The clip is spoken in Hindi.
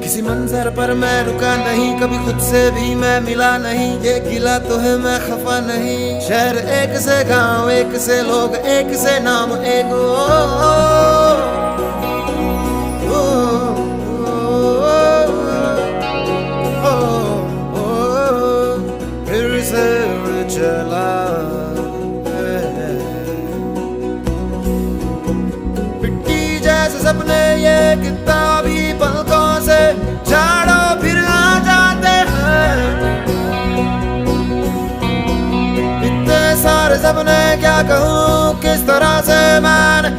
किसी मंजर पर मैं रुका नहीं, कभी खुद से भी मैं मिला नहीं। ये गिला तो है मैं खफा नहीं। शहर एक से गांव एक से लोग एक से नाम एक फिर से चला मिट्टी जैसे सपने ये किताबी पलकों से झाड़ो फिर आ जाते हैं। इतने सारे सपने क्या कहूँ किस तरह से मैंने